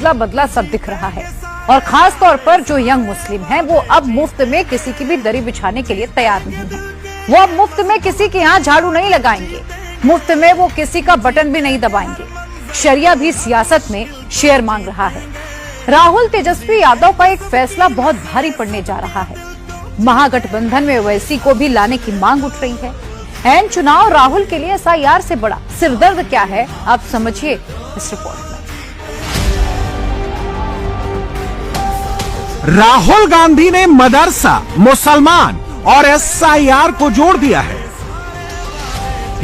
अदला बदला सब दिख रहा है। और खास तौर पर जो यंग मुस्लिम हैं, वो अब मुफ्त में किसी की भी दरी बिछाने के लिए तैयार नहीं है। वो अब मुफ्त में किसी के यहाँ झाड़ू नहीं लगाएंगे, मुफ्त में वो किसी का बटन भी नहीं दबाएंगे। शरिया भी सियासत में शेयर मांग रहा है। राहुल तेजस्वी यादव का एक फैसला बहुत भारी पड़ने जा रहा है। महागठबंधन में ओवैसी को भी लाने की मांग उठ रही है। ऐन चुनाव राहुल के लिए एसआईआर से बड़ा सिरदर्द क्या है, आप समझिए इस रिपोर्ट में। राहुल गांधी ने मदरसा, मुसलमान और एसआईआर को जोड़ दिया है।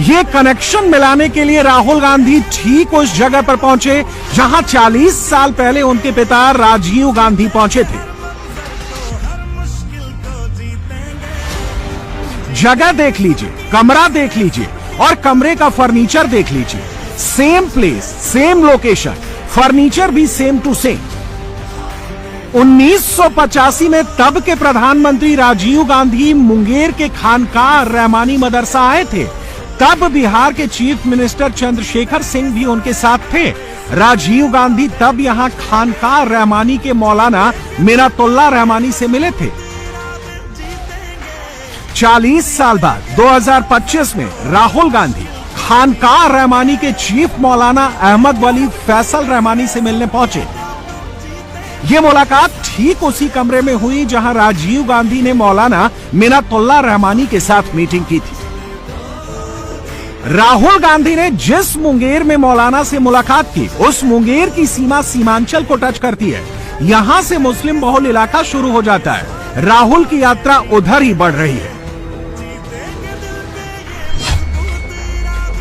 ये कनेक्शन मिलाने के लिए राहुल गांधी ठीक उस जगह पर पहुंचे जहां 40 साल पहले उनके पिता राजीव गांधी पहुंचे थे। जगह देख लीजिए, कमरा देख लीजिए और कमरे का फर्नीचर देख लीजिए। Same place, same location, furniture भी सेम टू सेम। 1985 में तब के प्रधानमंत्री राजीव गांधी मुंगेर के खानकाह रहमानी मदरसा आए थे। तब बिहार के चीफ मिनिस्टर चंद्रशेखर सिंह भी उनके साथ थे। राजीव गांधी तब यहां खानकाह रहमानी के मौलाना मिन्नतुल्लाह रहमानी से मिले थे। 40 साल बाद 2025 में राहुल गांधी खानकाह रहमानी के चीफ मौलाना अहमद वली फैसल रहमानी से मिलने पहुंचे। ये मुलाकात ठीक उसी कमरे में हुई जहां राजीव गांधी ने मौलाना मिन्नतुल्लाह रहमानी के साथ मीटिंग की थी। राहुल गांधी ने जिस मुंगेर में मौलाना से मुलाकात की, उस मुंगेर की सीमा सीमांचल को टच करती है। यहां से मुस्लिम बहुल इलाका शुरू हो जाता है। राहुल की यात्रा उधर ही बढ़ रही है।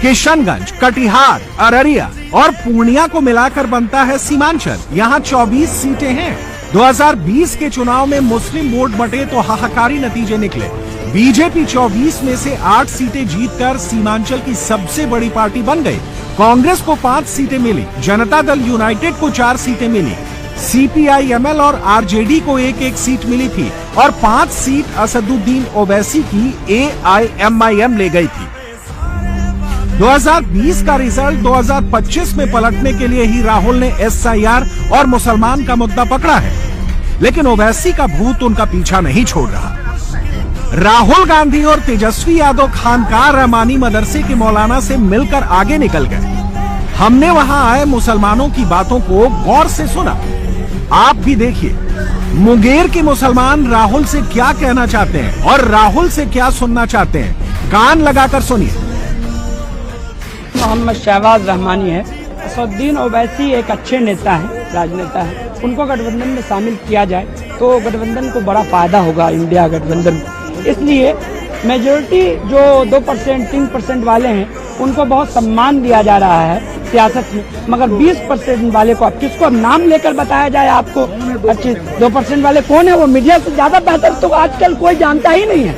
किशनगंज, कटिहार, अररिया और पूर्णिया को मिलाकर बनता है सीमांचल। यहाँ 24 सीटें हैं। 2020 के चुनाव में मुस्लिम वोट बंटे तो हाहाकारी नतीजे निकले। बीजेपी 24 में से 8 सीटें जीतकर सीमांचल की सबसे बड़ी पार्टी बन गई। कांग्रेस को 5 सीटें मिली, जनता दल यूनाइटेड को 4 सीटें मिली, सीपीआई-एमएल और आरजेडी को 1-1 सीट मिली थी और 5 सीट असदुद्दीन ओवैसी की एआईएमआईएम ले गई थी। 2020 का रिजल्ट 2025 में पलटने के लिए ही राहुल ने एसआईआर और मुसलमान का मुद्दा पकड़ा है, लेकिन ओवैसी का भूत उनका पीछा नहीं छोड़ रहा। राहुल गांधी और तेजस्वी यादव खानकाह रहमानी मदरसे के मौलाना से मिलकर आगे निकल गए। हमने वहां आए मुसलमानों की बातों को गौर से सुना। आप भी देखिए, मुंगेर के मुसलमान राहुल से क्या कहना चाहते हैं और राहुल से क्या सुनना चाहते हैं। कान लगाकर सुनिए। मोहम्मद शहबाज रहमानी है। असदुद्दीन ओवैसी एक अच्छे नेता है, राजनेता है। उनको गठबंधन में शामिल किया जाए तो गठबंधन को बड़ा फायदा होगा, इंडिया गठबंधन को। इसलिए मेजोरिटी जो 2%, 3% वाले हैं, उनको बहुत सम्मान दिया जा रहा है सियासत में, मगर 20% वाले को अब किसको नाम लेकर बताया जाए आपको? अच्छे 2% वाले कौन है? वो मीडिया से ज्यादा बेहतर तो आजकल कोई जानता ही नहीं है।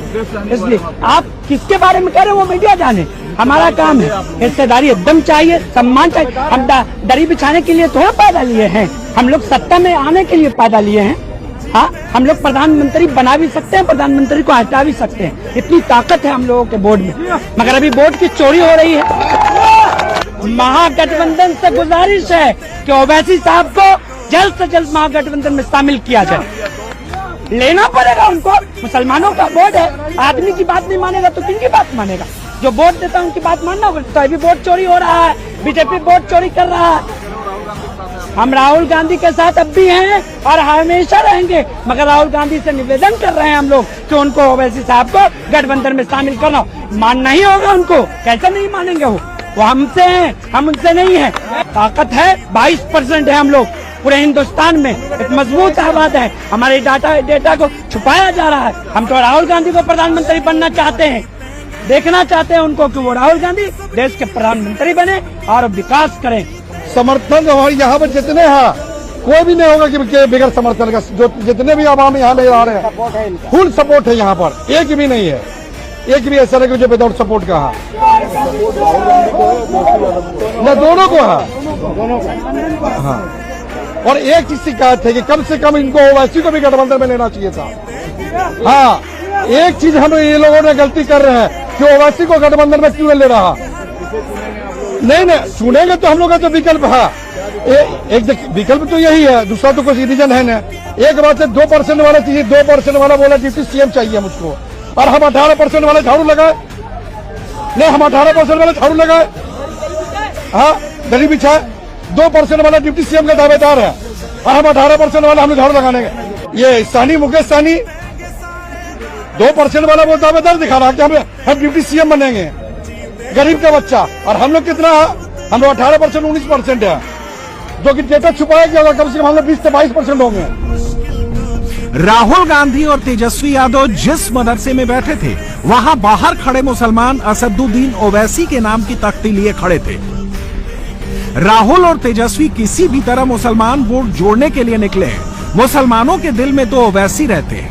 इसलिए आप किसके बारे में कह रहे हो वो मीडिया जाने। हमारा काम है हिस्सेदारी एकदम चाहिए, सम्मान चाहिए। हम दरी बिछाने के लिए थोड़ा पैदा लिए हैं, हम लोग सत्ता में आने के लिए पैदा लिए हैं। हाँ, हम लोग प्रधानमंत्री बना भी सकते हैं, प्रधानमंत्री को हटा भी सकते हैं। इतनी ताकत है हम लोगों के बोर्ड में, मगर अभी बोर्ड की चोरी हो रही है। महागठबंधन से गुजारिश है कि ओवैसी साहब को जल्द से जल्द महागठबंधन में शामिल किया जाए। लेना पड़ेगा उनको। मुसलमानों का बोर्ड है, आदमी की बात नहीं मानेगा तो किन की बात मानेगा? जो वोट देता है उनकी बात मानना होगा। तो अभी वोट चोरी हो रहा है, बीजेपी वोट चोरी कर रहा है। हम राहुल गांधी के साथ अब भी हैं और हमेशा रहेंगे, मगर राहुल गांधी से निवेदन कर रहे हैं हम लोग कि उनको ओवैसी साहब को गठबंधन में शामिल करना। मानना ही होगा उनको, कैसे नहीं मानेंगे? वो हमसे हैं, हम उनसे नहीं है। ताकत है, 22% है हम लोग पूरे हिंदुस्तान में, एक मजबूत आबाद है। हमारे डेटा को छुपाया जा रहा है। हम तो राहुल गांधी को प्रधानमंत्री बनना चाहते हैं, देखना चाहते हैं उनको कि वो राहुल गांधी देश के प्रधानमंत्री बने और विकास करें। समर्थन हमारे यहाँ पर जितने हैं, कोई भी नहीं होगा कि बगैर समर्थन का। जो जितने भी आवाम यहाँ ले आ रहे हैं, फुल सपोर्ट है यहाँ पर। एक भी नहीं है, एक भी ऐसा नहीं जो विदाउट सपोर्ट का है। न दोनों को है। हाँ, और एक चीज शिकायत है कि कम से कम इनको ओवैसी को भी गठबंधन में लेना चाहिए था। हाँ, एक चीज हम ये लोगों ने गलती कर रहे हैं कि ओवैसी को गठबंधन में क्यों ले रहा। नहीं, चुनेंगे तो हम लोग का जो विकल्प है एक विकल्प तो यही है, दूसरा तो कोई रीजन है ना। एक बात है 2% वाला चाहिए, 2% वाला बोला डिप्टी सीएम चाहिए मुझको, और हम 18% वाले झाड़ू लगाए। नहीं, हम 18% वाले झाड़ू लगाए, हाँ गली बिछाए। 2% वाला डिप्टी सीएम का दावेदार है और हम 18% वाला हमने झाड़ू लगाने का। ये सानी मुकेश सानी 2% वाला वो दावेदार दिखा रहा कि हम डिप्टी सीएम बनेंगे, गरीब का बच्चा। और हम लोग कितना है, हम लोग 18% 19% है, जो कि डेटा छुपाया गया होगा, कम से कम हम लोग 20 से 22% होंगे। राहुल गांधी और तेजस्वी यादव जिस मदरसे में बैठे थे, वहां बाहर खड़े मुसलमान असदुद्दीन ओवैसी के नाम की तख्ती लिए खड़े थे। राहुल और तेजस्वी किसी भी तरह मुसलमान वोट जोड़ने के लिए निकले हैं। मुसलमानों के दिल में तो ओवैसी रहते हैं।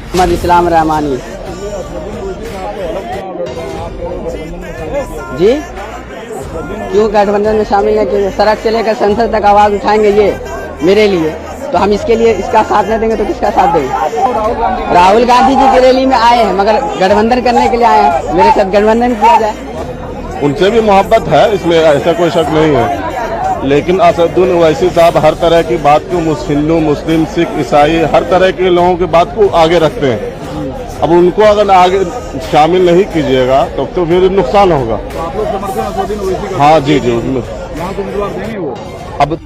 मोहम्मद इस्लाम रहमानी जी, क्यों गठबंधन में शामिल है कि सड़क से लेकर संसद तक आवाज उठाएंगे ये मेरे लिए, तो हम इसके लिए इसका साथ नहीं देंगे तो किसका साथ देंगे। राहुल गांधी जी की रैली में आए हैं, मगर गठबंधन करने के लिए आए हैं, मेरे साथ गठबंधन किया जाए। उनसे भी मोहब्बत है, इसमें ऐसा कोई शक नहीं है, लेकिन असदुद्दीन ओवैसी साहब हर तरह की बात को हिंदू मुस्लिम सिख ईसाई हर तरह के लोगों की बात को आगे रखते हैं। अब उनको अगर आगे शामिल नहीं कीजिएगा तो फिर नुकसान होगा। हाँ जी जी, अब